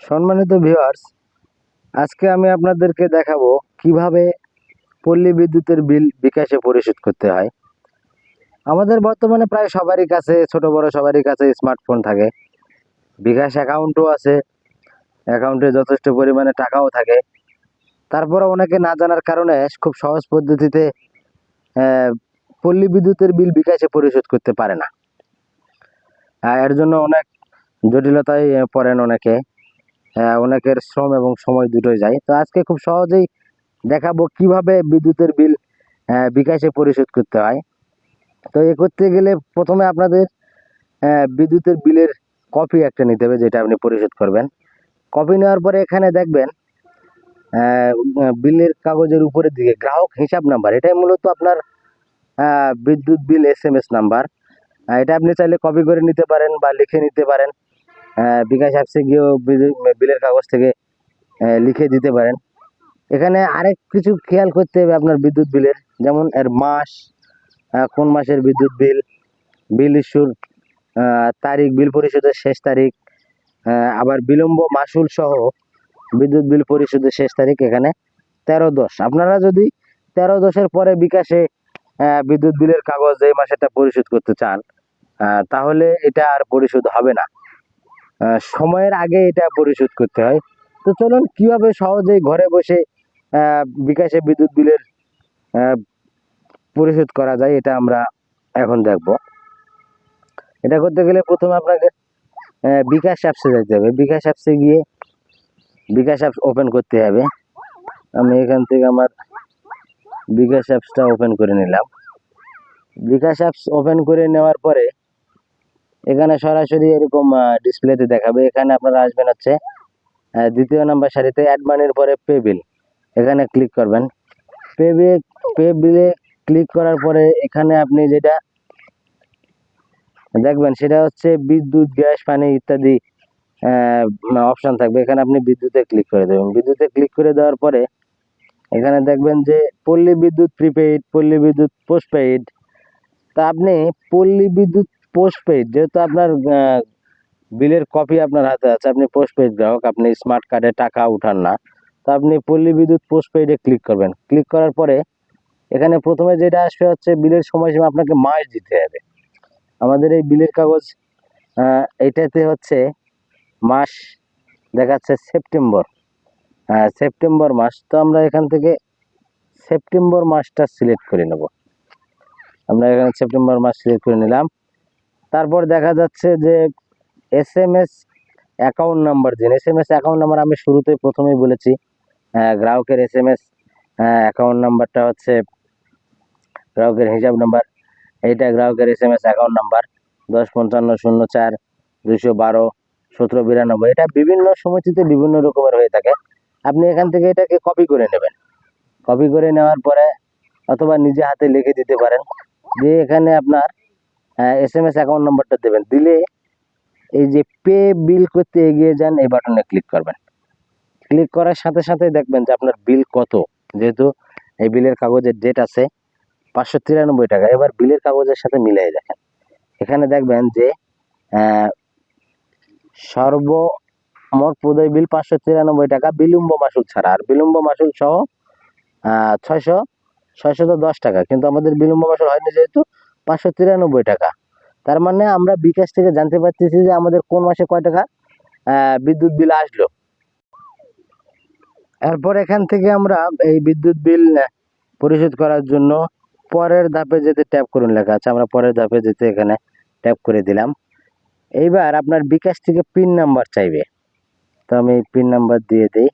সম্মানিত ভিউয়ার্স, আজকে আমি আপনাদেরকে দেখাবো কিভাবে পল্লী বিদ্যুতের বিল বিকাশে পরিশোধ করতে হয়। আমাদের বর্তমানে প্রায় সবারই কাছে, ছোট বড় সবারই কাছে স্মার্টফোন থাকে। বিকাশ অ্যাকাউন্টও আছে, অ্যাকাউন্টে যথেষ্ট পরিমাণে টাকাও থাকে। তারপরে অনেকে না জানার কারণে খুব সহজ পদ্ধতিতে পল্লী বিদ্যুতের বিল বিকাশে পরিশোধ করতে পারে না। এর জন্য অনেক জটিলতায় পড়েন অনেকে। অনেকের শ্রম এবং সময় দুটোই যায়। তো আজকে খুব সহজেই দেখাবো কিভাবে বিদ্যুতের বিল বিকাশে পরিশোধ করতে হয়। তো এ করতে গেলে প্রথমে আপনাদের বিদ্যুতের বিলের কপি একটা নিতে হবে, যেটা আপনি পরিশোধ করবেন। কপি নেওয়ার পরে এখানে দেখবেন বিলের কাগজের উপরের দিকে গ্রাহক হিসাব নাম্বার, এটাই মূলত আপনার বিদ্যুৎ বিল SMS নাম্বার। এটা আপনি চাইলে কপি করে নিতে পারেন বা লিখে নিতে পারেন। বিকাশ অ্যাপসে গিয়েও বিলের কাগজ থেকে লিখে দিতে পারেন। এখানে আরেক কিছু খেয়াল করতে হবে আপনার বিদ্যুৎ বিলের, যেমন এর মাস, কোন মাসের বিদ্যুৎ বিল, বিল ইস্যুর তারিখ, বিল পরিশোধের শেষ তারিখ, আবার বিলম্ব মাসুল সহ বিদ্যুৎ বিল পরিশোধের শেষ তারিখ এখানে 13/10। আপনারা যদি 13/10-এর পরে বিকাশে বিদ্যুৎ বিলের কাগজ এই মাসেটা পরিশোধ করতে চান, তাহলে এটা আর পরিশোধ হবে না। সময়ের আগে এটা পরিশোধ করতে হয়। তো চলুন কিভাবে সহজেই ঘরে বসে বিকাশে বিদ্যুৎ বিলের পরিশোধ করা যায়, এটা আমরা এখন দেখব। এটা করতে গেলে প্রথমে আপনাকে বিকাশ অ্যাপসে যেতে হবে। বিকাশ অ্যাপসে গিয়ে বিকাশ অ্যাপস ওপেন করতে হবে। আমি এখান থেকে আমার বিকাশ অ্যাপসটা ওপেন করে নিলাম। বিকাশ অ্যাপস ওপেন করে নেওয়ার পরে এখানে সরাসরি এরকম ডিসপ্লেতে দেখাবে। এখানে আপনারা আসবেন হচ্ছে দ্বিতীয় নাম্বার সারিতে অ্যাড মানির পরে পে বিল, এখানে ক্লিক করবেন। পে বিলে ক্লিক করার পরে এখানে আপনি যেটা দেখবেন সেটা হচ্ছে বিদ্যুৎ, গ্যাস, পানি ইত্যাদি অপশন থাকবে। এখানে আপনি বিদ্যুতে ক্লিক করে দেবেন। বিদ্যুতে ক্লিক করে দেওয়ার পরে এখানে দেখবেন যে পল্লী বিদ্যুৎ প্রিপেইড, পল্লী বিদ্যুৎ পোস্টপেইড। তা আপনি পল্লী বিদ্যুৎ পোস্টপেইড, যেহেতু আপনার বিলের কপি আপনার হাতে আছে, আপনি পোস্টপেইড গ্রাহক, আপনি স্মার্ট কার্ডে টাকা উঠান না, তো আপনি পল্লী বিদ্যুৎ পোস্টপেইডে ক্লিক করবেন। ক্লিক করার পরে এখানে প্রথমে যেটা আসবে হচ্ছে বিলের সময়সীমা, আপনাকে মাস দিতে হবে। আমাদের এই বিলের কাগজ এটাতে হচ্ছে মাস দেখাচ্ছে সেপ্টেম্বর, সেপ্টেম্বর মাস। তো আমরা এখান থেকে সেপ্টেম্বর মাসটা সিলেক্ট করে নেব। আমরা এখানে সেপ্টেম্বর মাস সিলেক্ট করে নিলাম। তারপর দেখা যাচ্ছে যে SMS অ্যাকাউন্ট নাম্বার দিন। SMS অ্যাকাউন্ট নাম্বার আমি শুরুতে প্রথমেই বলেছি, গ্রাহকের SMS অ্যাকাউন্ট নাম্বারটা হচ্ছে গ্রাহকের হিসাব নাম্বার। এইটা গ্রাহকের SMS অ্যাকাউন্ট নাম্বার 105504-212-1792। এটা বিভিন্ন সময়টিতে বিভিন্ন রকমের হয়ে থাকে। আপনি এখান থেকে এটাকে কপি করে নেবেন। কপি করে নেওয়ার পরে অথবা নিজে হাতে লিখে দিতে পারেন। দিয়ে এখানে আপনার SMS অ্যাকাউন্ট নাম্বারটা দেবেন। দিলে এই যে পে বিল করতে এগিয়ে যান, এই বাটনে ক্লিক করবেন। ক্লিক করার সাথে সাথে দেখবেন যে আপনার বিল কত। যেহেতু এই বিলের কাগজের ডেট আছে 593 টাকা। এবার বিলের কাগজের সাথে মিলাই দেখেন। এখানে দেখবেন যে সর্বমোট প্রদেয় বিল 593 টাকা, বিলম্ব মাসুল ছাড়া। আর বিলম্ব মাসুল সহ 610 টাকা। কিন্তু আমাদের বিলম্ব মাসুল হয়নি, যেহেতু 593 টাকা। তার মানে আমরা বিকাশ থেকে জানতে পারতেছি যে আমাদের কোন মাসে কয় টাকা বিদ্যুৎ বিল আসলো। এরপর এখান থেকে আমরা এই বিদ্যুৎ বিল পরিশোধ করার জন্য পরের ধাপে যেতে ট্যাপ করুন লেখা আছে, আমরা পরের ধাপে যেতে এখানে ট্যাপ করে দিলাম। এইবার আপনার বিকাশ থেকে পিন নাম্বার চাইবে, তো আমি পিন নাম্বার দিয়ে দিই।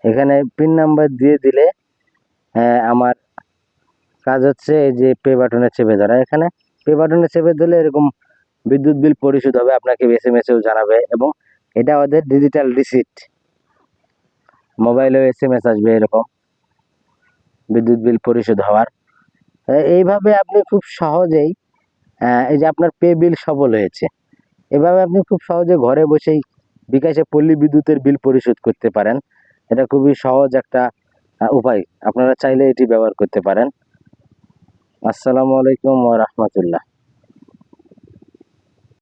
এখানে পিন নাম্বার দিয়ে দিলে আমার কাজ হচ্ছে এই যে পে বাটনে চেপে ধরা। এখানে পে বাটনে চেপে দিলে এরকম বিদ্যুৎ বিল পরিশোধ হবে, আপনাকে SMS-এও জানাবে। এবং এটা ওদের ডিজিটাল রিসিট, মোবাইলেও SMS আসবে এরকম বিদ্যুৎ বিল পরিশোধ হওয়ার। এইভাবে আপনি খুব সহজেই এই যে আপনার পে বিল সফল হয়েছে, এভাবে আপনি খুব সহজে ঘরে বসেই বিকাশে পল্লী বিদ্যুতের বিল পরিশোধ করতে পারেন। এটা খুবই সহজ একটা উপায়, আপনারা চাইলে এটি ব্যবহার করতে পারেন। আসসালামু আলাইকুম ওয়া রাহমাতুল্লাহ।